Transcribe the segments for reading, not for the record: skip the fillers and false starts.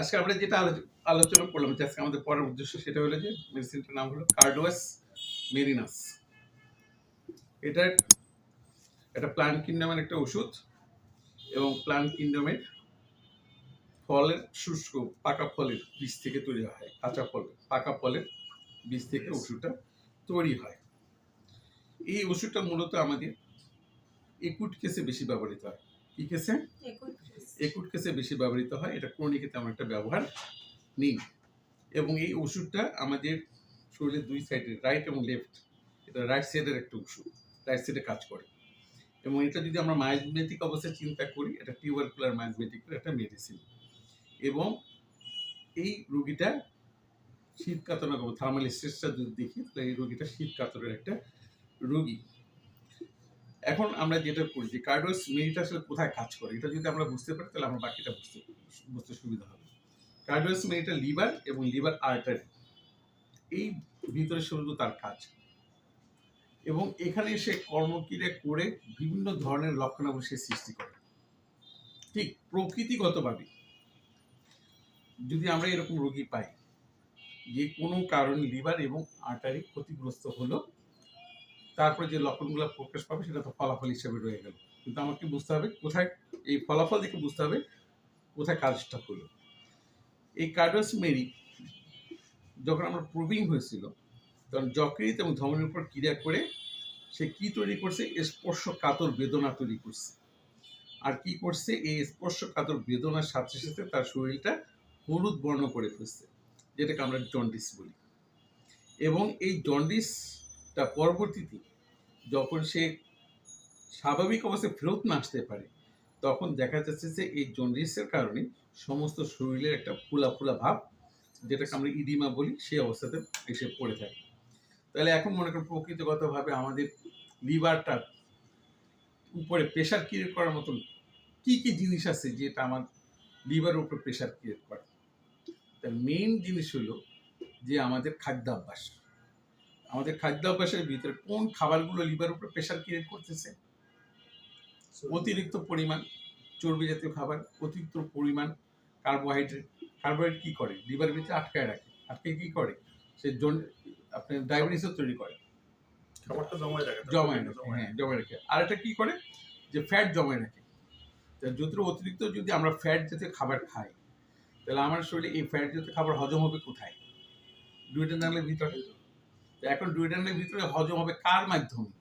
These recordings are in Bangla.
আজকে আমরা যেটা আলোচনা করলাম যে আজকে আমাদের পরের উদ্দেশ্য সেটা হলো যে মেডিসিনটার নাম হলো কার্ডোয়াস মেরিনাস। এটা একটা প্লান্ট কিংডমের একটা ওষুধ এবং প্লান্ট কিংডমের ফলের শুষ্ক পাকা ফলের বীজ থেকে তৈরি হয়। কাঁচা ফল পাকা ফলের বীজ থেকে ওষুধটা তৈরি হয়। এই ওষুধটা মূলত আমাদের একুট কেসে বেশি ব্যবহৃত হয়। কি কেসে? একুট কেসে বেশি ব্যবহৃত হয়। এটা ক্রনিকে তেমন একটা ব্যবহার নেই। এবং এই ওষুধটা আমাদের শরীরের দুই সাইডে রাইট এবং লেফট, এটা রাইট সাইডের একটা ওষুধ, রাইট সাইডে কাজ করে। এবং এটা যদি আমরা মাইজমেটিক অবস্থায় চিন্তা করি, এটা টিউবারকুলার মাইজমেটিকের একটা মেডিসিন। এবং এই রোগীটা শীত কাতর থার্মাল স্ট্রেসটা যদি দেখি তাহলে এই রোগীটা শীত কাতরের একটা রোগী। এখন আমরা যেটা করি যে কার্ডোয়াস মেরিনাস আসলে কোথায় কাজ করে, এটা যদি আমরা বুঝতে পারি তাহলে আমরা বাকিটা বুঝতে সুবিধা হবে। কার্ডোয়াস মেরিনাস লিভার এবং লিভার আর্টারি, এই ভিতরে শুধু তার কাজ। এবং এখানে সে কর্মক্রিয়া করে বিভিন্ন ধরনের লক্ষণাবলী সে সৃষ্টি করে। ঠিক প্রকৃতিগতভাবে যদি আমরা এরকম রোগী পাই যে কোনো কারণে লিভার এবং আর্টারি ক্ষতিগ্রস্ত হলো, তারপরে যে লক্ষণগুলো প্রকাশ পাবে সেটা তো ফলাফল হিসেবে রয়ে গেল। কিন্তু আমাকে বুঝতে হবে কোথায়, এই ফলাফল দেখে বুঝতে হবে কোথায় কাজটা হলো। এই কার্ডোয়াস মেরি যখন আমরা প্রুভিং হয়েছিল তখন যকৃৎ এবং ধমনীর উপর ক্রিয়া করে সে কি তৈরি করছে? স্পর্শ কাতর বেদনা তৈরি করছে। আর কি করছে? এই স্পর্শ কাতর বেদনার সাথে সাথে তার শরীরটা হলুদ বর্ণ করে ফেলছে, যেটাকে আমরা জন্ডিস বলি। এবং এই জন্ডিসটা পরবর্তীতে যখন সে স্বাভাবিক অবস্থায় ফেরত না আসতে পারে, তখন দেখা যাচ্ছে যে এই জন্ডিসের কারণে সমস্ত শরীরের একটা ফুলা ফুলা ভাব, যেটাকে আমরা ইডিমা বলি, সেই অবস্থাতে এসে পড়ে থাকে। তাহলে এখন মনে করেন প্রকৃতিগতভাবে আমাদের লিভারটা উপরে প্রেশার ক্রিয়েট করার মতন কি কি জিনিস আছে যেটা আমার লিভারের উপরে প্রেশার ক্রিয়েট করে? তার মেইন জিনিস হলো যে আমাদের খাদ্যাভ্যাস। আমাদের খাদ্যাভ্যাসের ভিতরে কোন খাবারগুলো লিভারের উপরে প্রেশার ক্রিয়েট করতেছে? অতিরিক্ত পরিমাণ চর্বি জাতীয় খাবার, অতিরিক্ত পরিমাণ কার্বোহাইড্রেট। কার্বোহাইড্রেট কি করে? লিভারের ভিতরে আটকায় রাখে। আটকে কি করে? সে আপনার ডায়াবেটিসও তৈরি করে, খাবারটা জমায় রাখে। হ্যাঁ, জমায় রাখে। আর এটা কি করে? যে ফ্যাট জমায় রাখে। যদি অতিরিক্ত যদি আমরা ফ্যাট জাতীয় খাবার খাই, তাহলে আমার শরীরে এই ফ্যাট জাতীয় খাবার হজম হবে কোথায়? ডুওডেনামের ভিতরে। এখন ডুওডেনামের ভিতরে হজম হবে কার মাধ্যমে?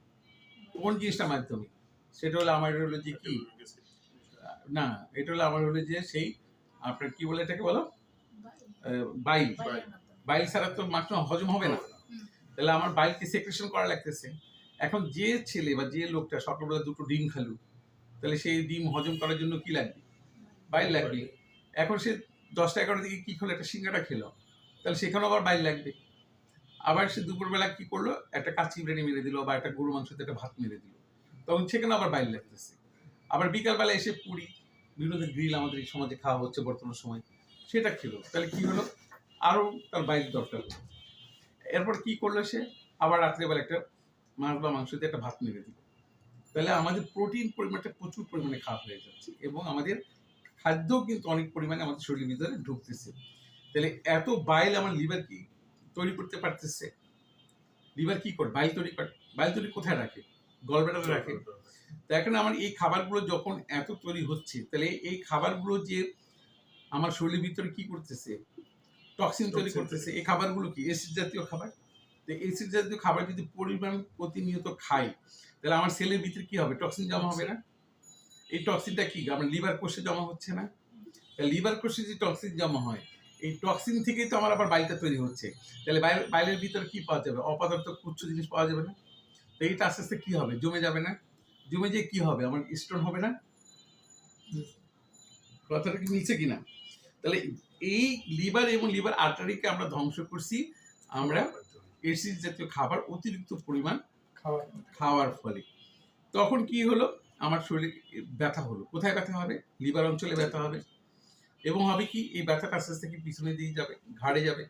কোন জিনিসটার মাধ্যমে? সেটা হলো আমার হলো যে কি না, এটা হলো আমার হলো যে সেই আপনার কি বলে এটাকে বলো, বাইল। বাইল ছাড়া তো মাত্র হজম হবে না। তাহলে আমার বাইলকে সেক্রেশন করা লাগতেছে। এখন যে ছেলে বা যে লোকটা সকালবেলা দুটো ডিম খালো, তাহলে সেই ডিম হজম করার জন্য কি লাগবে? বাইল লাগবে। এখন সে 10টা-11টার দিকে কি খেলো? একটা সিঙ্গাড়া খেলো, তাহলে সেখানেও আবার বাইল লাগবে। আবার সে দুপুরবেলা কি করলো? একটা কাচ্চি বিরিয়ানি মেরে দিল বা একটা গরু মাংসতে একটা ভাত মেরে দিল, তখন সেখানে আবার বাইল লাগতেছে। আবার বিকালবেলা এসে পুরি, বিভিন্ন গ্রিল আমাদের এই সমাজে খাওয়া হচ্ছে বর্তমান সময়, সেটা খেলো, তাহলে কি হলো? আরও তার বাইল দরকার হলো। এরপর কি করলো সে? আবার রাত্রেবেলা একটা মাছ বা মাংস দিয়ে একটা ভাত মেরে দিল। তাহলে আমাদের প্রোটিন পরিমাণটা প্রচুর পরিমাণে খাওয়া হয়ে যাচ্ছে এবং আমাদের খাদ্য কিন্তু অনেক পরিমাণে আমাদের শরীরের ভিতরে ঢুকতেছে। তাহলে এত বাইল আমার লিভার কি তৈরি করতে পারতেছে? লিভার কি করে? বাইল তৈরি করে। বাইল তৈরি কোথায় রাখে? গলব্লাডারে রাখে। তো এখন আমার এই খাবারগুলো যখন এত তৈরি হচ্ছে, তাহলে এই খাবারগুলো যে আমার শরীরের ভিতরে কি করতেছে? টক্সিন তৈরি করতেছে। এই খাবারগুলো কি? অ্যাসিড জাতীয় খাবার। তো অ্যাসিড জাতীয় খাবার যদি পরিমাণ প্রতিনিয়ত খাই, তাহলে আমার সেলের ভিতরে কি হবে? টক্সিন জমা হবে না? এই টক্সিনটা কি আমার লিভার কোষে জমা হচ্ছে না? লিভার কোষে যে টক্সিন জমা হয়, এই টক্সিন থেকেই তো আমার আবার বাইলটা তৈরি হচ্ছে। তাহলে বাইলের ভিতরে কি পাওয়া যাবে? অপদার্থ কুচ্ছ জিনিস পাওয়া যাবে না? তো এইটা আস্তে আস্তে কি হবে? জমে যাবে না? জমে যে কি হবে? আমার স্টোন হবে না? কথাটা কি মিলছে কিনা? তাহলে এই লিভার এবং লিভার আর্টারিকে আমরা ধ্বংস করছি আমরা অ্যাসিড জাতীয় খাবার অতিরিক্ত পরিমাণ খাওয়ার ফলে। তখন কি হলো? আমার শরীরে ব্যথা হলো। কোথায় ব্যথা হবে? লিভার অঞ্চলে ব্যথা হবে। এবং হবে কি? এই ব্যথাটা আস্তে আস্তে কি পিছনে দিয়ে যাবে, ঘাড়ে যাবে।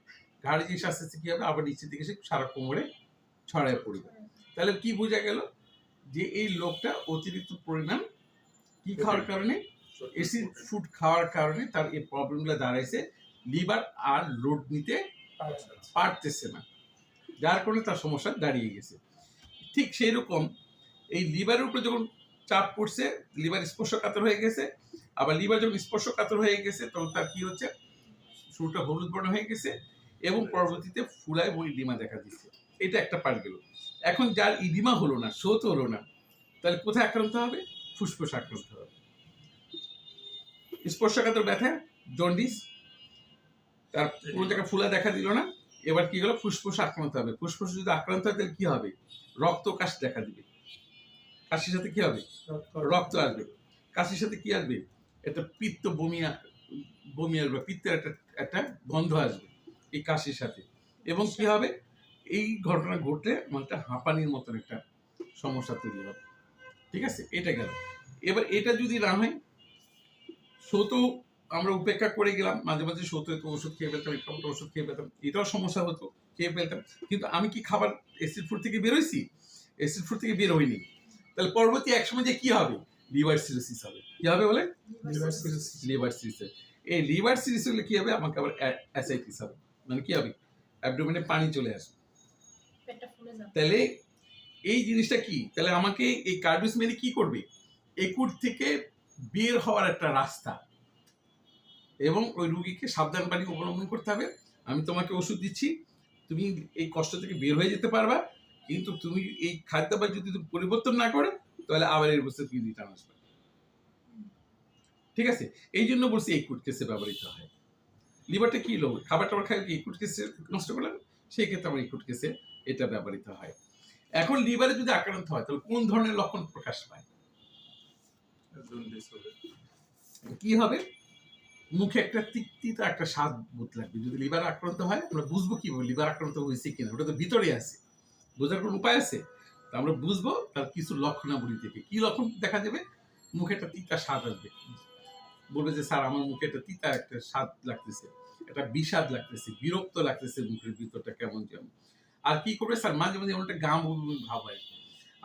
ঘাড়ে গিয়ে আস্তে আস্তে কি হবে? আবার নিচের দিকে সে সারা কোমরে ছড়ায় পড়বে। তাহলে কি বোঝা গেল? যে এই লোকটা অতিরিক্ত পরিমাণ কি খাওয়ার কারণে? অ্যাসিড ফুড খাওয়ার কারণে তার এই প্রবলেমগুলো দাঁড়াইছে। লিভার আর লোড নিতে পারতেছে না, যার কারণে তার সমস্যা দাঁড়িয়ে গেছে। ঠিক সেই রকম এই লিভারের উপরে যখন চাপ পড়ছে, লিভার স্পর্শকাতর হয়ে গেছে। আবার লিভার যখন স্পর্শকাতর হয়ে গেছে তখন তার কি হচ্ছে, শুরুটা হলুদ বর্ণ হয়ে গেছে এবং পরবর্তীতে ফুলায় এবং ইডিমা দেখা দিচ্ছে। এটা একটা পার্ট গেল। এখন যার ইডিমা হলো না, শোথ হলো না, তাহলে কোথায় আক্রান্ত হবে? ফুসফুস আক্রান্ত হবে। স্পর্শকাতর ব্যথা, জন্ডিস, তার কোনো জায়গায় ফুলা দেখা দিল না, এবার কি হলো? ফুসফুস আক্রান্ত হবে। ফুসফুস যদি আক্রান্ত হয় তাহলে কি হবে? রক্ত কাশ দেখা দিবে। কাশির সাথে কি হবে? রক্ত আসবে। কাশির সাথে কি আসবে? একটা পিত্ত বমি আসবে, পিত্তের একটা একটা গন্ধ আসবে এই কাশির সাথে। এবং কি হবে? এই ঘটনা ঘটলে একটা হাঁপানির মতন একটা সমস্যা তৈরি হবে। ঠিক আছে, এটা গেল। এবার এটা যদি না হয়, সৌতো আমরা উপেক্ষা করে গেলাম, মাঝে মাঝে সৌতো হতো, ওষুধ খেয়ে ফেলতাম, একটা ওষুধ খেয়ে ফেলতাম, এটাও সমস্যা হতো, খেয়ে ফেলতাম। কিন্তু আমি কি খাবার অ্যাসিড ফুড থেকে বেরোইছি? অ্যাসিড ফুড থেকে বের হইনি। তাহলে পরবর্তী এক সময় যে কি হবে? লিভার সিরোসিস হবে। কি হবে বলে? Liver cirrhosis. এই লিভার সিরোসিস হলে কি হবে? আমাকে আবার অ্যাসাইটিস হবে, মানে কি হবে? অ্যাবডোমেনে পানি চলে আসবে। তাহলে এই জিনিসটা কি? তাহলে আমাকে এই কার্ডিওস মেনে কি করবে? একুট থেকে বের হওয়ার একটা রাস্তা, এবং ওই রুগীকে সাবধান বাণী অবলম্বন করতে হবে। আমি তোমাকে ওষুধ দিচ্ছি, তুমি এই কষ্ট থেকে বের হয়ে যেতে পারবা, কিন্তু তুমি এই খাদ্যাভ্যাস যদি তুমি পরিবর্তন না করো তাহলে আবার এর বছর তুমি রিটার্ন আসবে। ঠিক আছে, এই জন্য বলছি একুট কেসে ব্যবহৃত হয়। লিভারটা কি লোক খাবার টাবার খাই একুট কেসে নষ্ট করলেন, সেই ক্ষেত্রে আমার একুট কেসে এটা ব্যবহৃত হয়। এখন লিভারে যদি আক্রান্ত হয় তাহলে কোন ধরনের লক্ষণ প্রকাশ পায়? কি হবে? মুখে একটা তিক্তিটা একটা স্বাদ বোধ লাগবে। যদি লিভার আক্রান্ত হয় আমরা বুঝবো কিভাবে লিভার আক্রান্ত হয়েছে কিনা? ওটা তো ভিতরে আছে, বোঝার কোনো উপায় আছে? তো আমরা বুঝবো তার কিছু লক্ষণাবলী থেকে। কি লক্ষণ দেখা যাবে? মুখে একটা তিতা স্বাদ আসবে, বলবে যে স্যার আমার মুখে একটা তিতা একটা স্বাদ লাগতেছে, একটা বিষাদ লাগতেছে, বিরক্ত লাগতেছে, মুখের ভিতরটা কেমন যেমন। আর কি করবে স্যার? মাঝে মাঝে এমন একটা গাম ভাব হয়।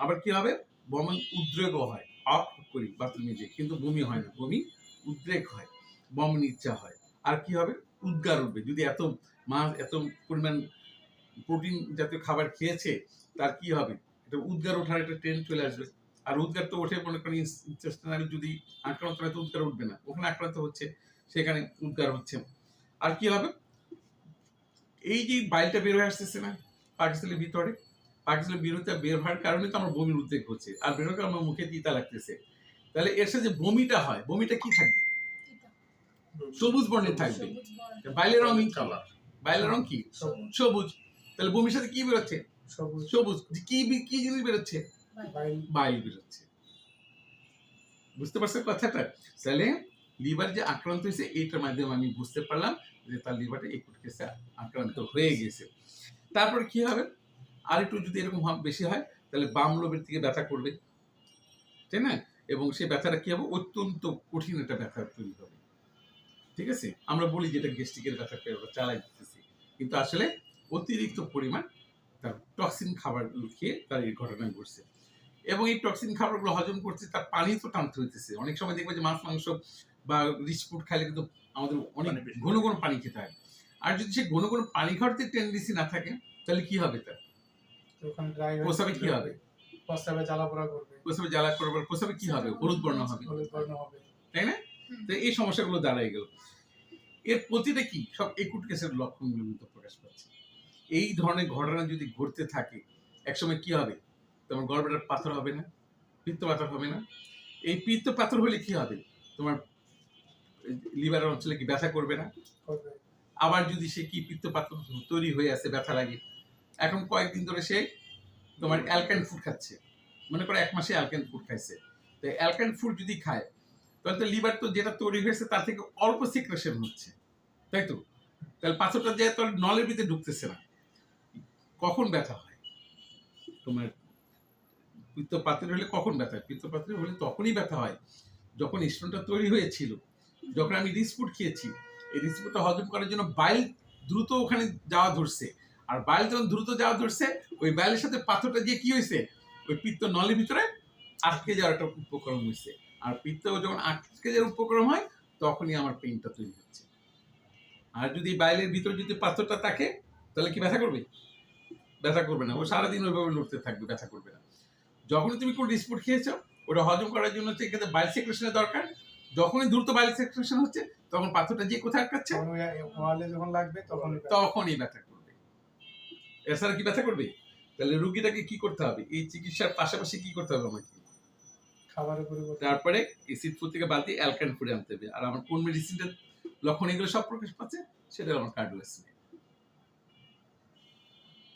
আবার কি হবে? বমি উদ্রেকও হয়, অফ করি বাথরুমে যে, কিন্তু বমি হয় না, বমি উদ্রেক হয়, বমির ইচ্ছা হয়। আর কি হবে? উদ্গার উঠবে। যদি এত মাছ এত পরিমাণ প্রোটিন জাতীয় খাবার খেয়েছে, তার কি হবে? এটা উদ্গার ওঠার একটা ট্রেন্ড চলে আসবে। আর উদ্গার তো ওঠে মনে করেন ইন্টেস্টাইনাল যদি আক্রান্ত হয় তো উদ্গার উঠবে না, ওখানে আক্রান্ত হচ্ছে সেখানে উদ্গার হচ্ছে। আর কি হবে? এই যে বাইলটা বের হয়ে আসতেছে না পাকস্থলীর ভিতরে, পাকস্থলীর বের হওয়ার কারণে তো আমার বমির উদ্রেক হচ্ছে, আর বের হওয়ার আমার মুখে তিতা লাগতেছে। তাহলে এর সাথে যে বমিটা হয়, বমিটা কি থাকবে? সবুজ বর্ণের থাকবে। বাইলের রং কি? বাইলের রং কি? সবুজ। তাহলে বমির সাথে কি বেরোচ্ছে? সবুজ। কি কি জিনিস বেরোচ্ছে? বাইল বেরোচ্ছে। বুঝতে পারছেন কথাটা? তাহলে লিভার যে আক্রান্ত হয়েছে এইটার মাধ্যমে আমি বুঝতে পারলাম যে তার লিভারটা একুট কেসে আক্রান্ত হয়ে গেছে। তারপর কি হবে? আর একটু যদি এরকম বেশি হয় তাহলে বাম লোবের দিকে ব্যথা করবে, তাই না? এবং সেই ব্যথাটা কি হবে? অত্যন্ত কঠিন একটা ব্যথা তৈরি হবে। ঠিক আছে, আমরা বলি যেটা গ্যাস্ট্রিকের ব্যথা চালাই দিতেছি, কিন্তু আসলে অতিরিক্ত পরিমাণ তার টক্সিন খাবার খেয়ে তার এই ঘটনা ঘটছে। এবং এই টক্সিন খাবারগুলো হজম করছে, তার পানি তো টানতে হইতেছে। অনেক সময় দেখবে যে মাছ মাংস বা রিচ ফুড খাইলে কিন্তু আমাদের অনেক ঘন ঘন পানি খেতে হয়। আর যদি সে ঘন ঘন পানি খাওয়ার টেন্ডেন্সি না থাকে তাহলে কি হবে? তার প্রস্রাবে কি হবে? প্রস্রাবে জ্বালা পোড়া করবে, প্রস্রাবে কি হবে? হলুদ বর্ণ হবে, তাই না? তো এই সমস্যাগুলো দাঁড়াই গেল। এর প্রতিটা কি সব একুট কেসের লক্ষণগুলো কিন্তু প্রকাশ পাচ্ছে। এই ধরনের ঘটনা যদি ঘটতে থাকে একসময় কি হবে? তোমার গর্ভের পাথর হবে না, পিত্ত পাথর হবে না। এই পিত্ত পাথর হলে কি হবে? তোমার লিভারের অঞ্চলে কি ব্যথা করবে না? আবার যদি সে কি পিত্ত পাথর তৈরি হয়ে আছে, ব্যথা লাগে, এখন কয়েকদিন ধরে সে তোমার অ্যালকাইন ফুড খাচ্ছে, মনে করো 1 মাসে অ্যালকাইন ফুড খাইছে, তো অ্যালকাইন ফুড যদি খায় তাহলে তো লিভার তো যেটা তৈরি হয়েছে তার থেকে অল্প সিক্রেশন হচ্ছে, তাই তো? তাহলে পাথরটা যে তোর নলের ভিতরে ঢুকতেছে না। কখন ব্যথা হয়? তোমার পিত্তপাথর হলে কখন ব্যথা হয়? পিত্তপাথর হলে তখনই ব্যথা হয় যখন স্টোনটা তৈরি হয়েছিল, যখন আমি রিচ ফুড খেয়েছি, এই রিচ ফুডটা হজম করার জন্য বাইল দ্রুত ওখানে যাওয়া ধরছে, আর বাইল যখন দ্রুত যাওয়া ধরছে ওই বাইলের সাথে পাথরটা দিয়ে কি হয়েছে? ওই পিত্ত নলের ভিতরে আটকে যাওয়ার একটা উপক্রম হয়েছে, আর পিত্ত যখন আটকে যাওয়ার উপক্রম হয় তখনই আমার পেইনটা তৈরি হচ্ছে। আর যদি বাইলের ভিতরে যদি পাথরটা থাকে তাহলে কি ব্যথা করবে? ব্যথা করবে না, ও সারাদিন ওইভাবে লড়তে থাকবে, ব্যথা করবে না। যখনই তুমি কোনো ডিসপুট খেয়েছো, ওটা হজম করার জন্য হচ্ছে এখানে বাইল সেক্রেশনের দরকার। যখনই দ্রুত বাইল সেক্রেশন হচ্ছে তখন পাথরটা যে কোথায় আটকাচ্ছে ওয়ালে যখন লাগবে তখনই ব্যথা করবে। এছাড়া কি ব্যথা করবে? তাহলে রুগীটাকে কি করতে হবে? এই চিকিৎসার পাশাপাশি কি করতে হবে আমাকে? খাবারের পরিবর্তে তারপরে এসিড ফুড থেকে বালতি অ্যালকান ফুডে আনতে হবে। আর আমার কোন মেডিসিনটা লক্ষণ এগুলো সব প্রকাশ পাচ্ছে সেটা আমার কার্ডিওস।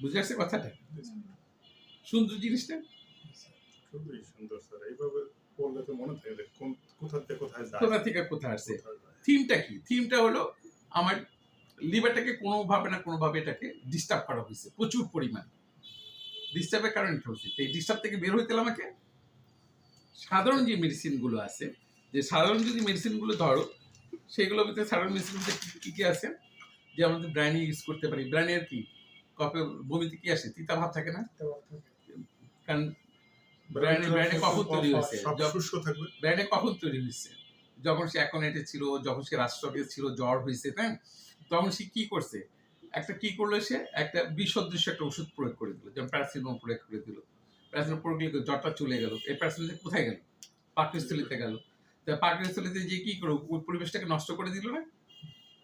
বুঝে আসছে কথাটা? সুন্দর জিনিসটা খুবই সুন্দর স্যার। এইভাবে বললে তো মনে থাকে যে কোথা থেকে কোথায় যায়, কোথা থেকে কোথায় আসছে। কোথায় যায়। থিমটা কি? থিমটা হলো আমার লিভারটাকে কোনোভাবে না কোনোভাবে এটাকে ডিস্টার্ব করা হয়েছে প্রচুর পরিমাণে। ডিস্টার্বের কারণে এটা হচ্ছে। এই ডিস্টার্ব থেকে বের হইতে হলে আমাকে সাধারণ যে মেডিসিনগুলো আছে, যে সাধারণ যদি মেডিসিনগুলো ধরো সেগুলোর ভিতরে সাধারণ মেডিসিনগুলো কি কি আছে, যে আমাদের ব্রাইনি ইউজ করতে পারি। ব্রাইনের কি কপে বমিতে কি আসে? তিতা ভাব থাকে না? কারণ ব্রাইনে কখন তৈরি হয়েছে? সব শুষ্ক থাকবে। ব্রাইনে কখন তৈরি হয়েছে? যখন সে অ্যাকোনেটে ছিল, যখন সে রাষ্ট্রকে ছিল, জ্বর হয়েছে, তাই তখন সে কি করছে? একটা কি করলো, সে একটা বিসদৃশ্য একটা ওষুধ প্রয়োগ করে দিল, যেমন প্যারাসিটামল প্রয়োগ করে দিল। প্যারাসিটামল প্রয়োগ করলে জ্বরটা চলে গেল। এই প্যারাসিটামল কোথায় গেল? পাকস্থলীতে গেল। পাকস্থলীতে যে কি করো, ওই পরিবেশটাকে নষ্ট করে দিল না?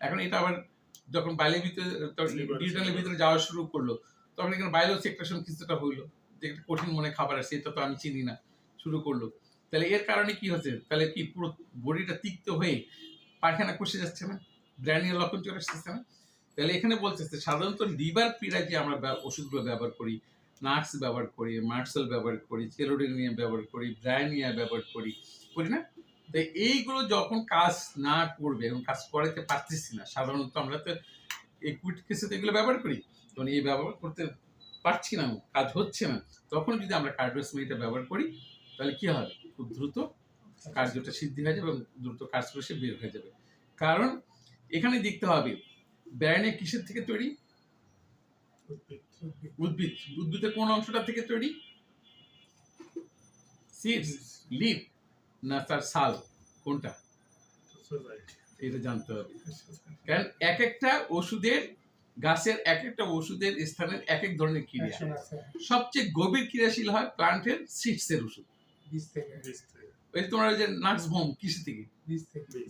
এখন এটা আবার যখন বাইলের ভিতরে ডিউটালের ভিতরে যাওয়া শুরু করলো, তখন এখানে বাইলেও সেক্রেশন কিছুটা হইলো, যে একটা কঠিন মনে খাবার আছে, এটা তো আমি চিনি না, শুরু করলো। তাহলে এর কারণে কি হচ্ছে? তাহলে কি পুরো বডিটা তিক্ত হয়ে পায়খানা কষে যাচ্ছে না? গ্র্যানিয়াল লক্ষণ চলে আসতেছে না? তাহলে এখানে বলতেছে সাধারণত লিভার পীড়ায় যে আমরা ওষুধগুলো ব্যবহার করি, নাক্স ব্যবহার করি, মার্সেল ব্যবহার করি, চেলোডিনিয়া ব্যবহার করি, ব্রায়ানিয়া ব্যবহার করি, করি না? তো এইগুলো যখন কাজ না করবে এবং কাজ করাতে পারতেছি না, সাধারণত আমরা তো একুইট কেসে তো এগুলো ব্যবহার করি, তখন এই ব্যবহার করতে পারছি না, কাজ হচ্ছে না, তখন যদি আমরা কার্ডিওসমিটা ব্যবহার করি তাহলে কি হবে? খুব দ্রুত কার্যটা সিদ্ধি হয়ে যাবে এবং দ্রুত কাজ করে সে বের হয়ে যাবে। কারণ এখানে দেখতে হবে ব্যায়ানে কিসের থেকে তৈরি? উদ্ভিদ। উদ্ভিদের কোন অংশটা থেকে তৈরি? সিডস, লিভ, না তার সাল, কোনটা? এটা জানতে হবে। কারণ এক একটা ওষুধের, গাছের এক একটা ওষুধের স্থানের এক এক ধরনের ক্রিয়া। সবচেয়ে গভীর ক্রিয়াশীল হয় প্লান্টের সিডস এর ওষুধ, বীজ থেকে। ওই তোমার যে নাক্স ভোম কিসে থেকে?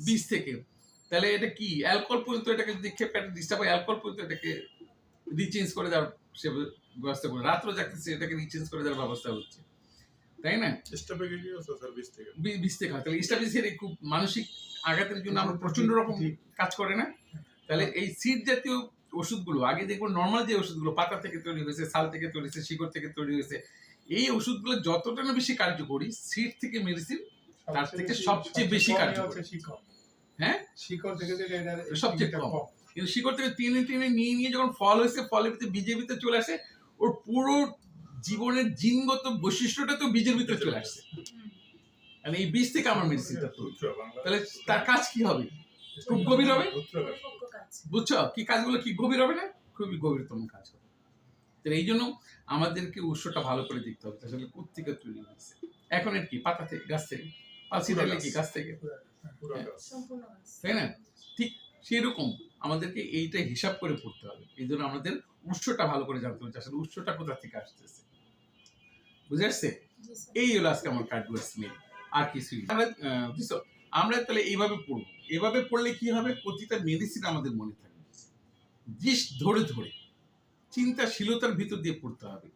বীজ থেকে। তাহলে এটা কি অ্যালকোহল পর্যন্ত এটাকে যদি খেয়ে পেটে ডিস্টার্ব হয়, অ্যালকোহল পর্যন্ত এটাকে রিচেঞ্জ করে দেওয়ার সে ব্যবস্থা করে, রাত্র জাগতেছে এটাকে রিচেঞ্জ করে দেওয়ার ব্যবস্থা হচ্ছে, তাই না? বীজ থেকে হয়। তাহলে স্টাবিসের খুব মানসিক আঘাতের জন্য আমরা প্রচন্ড রকম কাজ করে না? তাহলে এই সিড জাতীয় ওষুধগুলো আগে দেখবো নর্মাল যে ওষুধগুলো পাতা থেকে তৈরি হয়েছে, ছাল থেকে তৈরি হয়েছে, শিকড় থেকে তৈরি হয়েছে, এই ওষুধগুলো যতটা না বেশি কার্যকরী, সিড থেকে মেডিসিন তার থেকে সবচেয়ে বেশি কার্যকরী। হ্যাঁ, শিকড় থেকে সবচেয়ে কম। কিন্তু শিকড় থেকে টেনে টেনে নিয়ে নিয়ে যখন ফল হয়েছে, ফলের ভিতরে বীজের ভিতরে চলে আসে, ওর পুরো জীবনের জিনগত বৈশিষ্ট্যটা তো বীজের ভিতরে চলে আসছে। মানে এই বীজ থেকে আমার মেডিসিনটা তৈরি। তাহলে তার কাজ কি হবে? খুব গভীর হবে। বুঝছো কি কাজগুলো কি গভীর হবে না? খুবই গভীরতম কাজ হবে। তাহলে এই জন্য আমাদেরকে উৎসটা ভালো করে দেখতে হবে আসলে কোত্থেকে তৈরি হয়েছে। এখন এর কি পাতা থেকে, গাছ থেকে, পালসিটালে কি গাছ থেকে, তাই না? ঠিক সেরকম আমাদেরকে এইটা হিসাব করে পড়তে হবে। এই জন্য আমাদের উৎসটা ভালো করে জানতে হবে, আসলে উৎসটা কোথা থেকে আসতেছে। বুঝে আসছে? এই হলো আজকে আমার কার্ডিওস মেল, আর কিছুই আমরা তাহলে এইভাবে পড়বো। এভাবে পড়লে কি হবে? প্রতিটা মেডিসিন আমাদের মনে থাকবে, জিস ধরে ধরে চিন্তাশীলতার ভিতর দিয়ে পড়তে হবে।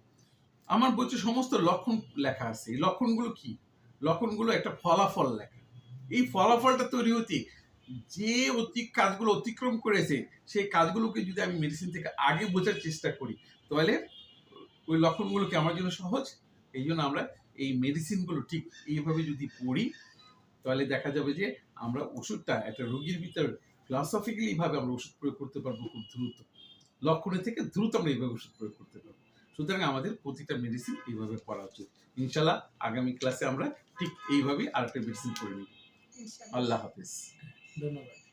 আমার বইতে সমস্ত লক্ষণ লেখা আছে। এই লক্ষণগুলো কি? লক্ষণগুলো একটা ফলাফল লেখা। এই ফলাফলটা তৈরি হতে যে কাজগুলো অতিক্রম করেছে, সেই কাজগুলোকে যদি আমি মেডিসিন থেকে আগে বোঝার চেষ্টা করি, তাহলে ওই লক্ষণগুলোকে আমার জন্য সহজ। এই জন্য আমরা এই মেডিসিনগুলো ঠিক এইভাবে যদি পড়ি, তাহলে দেখা যাবে যে আমরা ওষুধটা একটা রোগীর ভিতরে ফিলসফিক্যালি ভাবে আমরা ওষুধ প্রয়োগ করতে পারবো খুব দ্রুত। লক্ষণের থেকে দ্রুত আমরা এইভাবে ওষুধ প্রয়োগ করতে পারবো। সুতরাং আমাদের প্রতিটা মেডিসিন এইভাবে পড়া উচিত। ইনশাল্লাহ আগামী ক্লাসে আমরা ঠিক এইভাবেই আরেকটা মেডিসিন পড়ে নিব। আল্লাহ হাফিজ। ধন্যবাদ।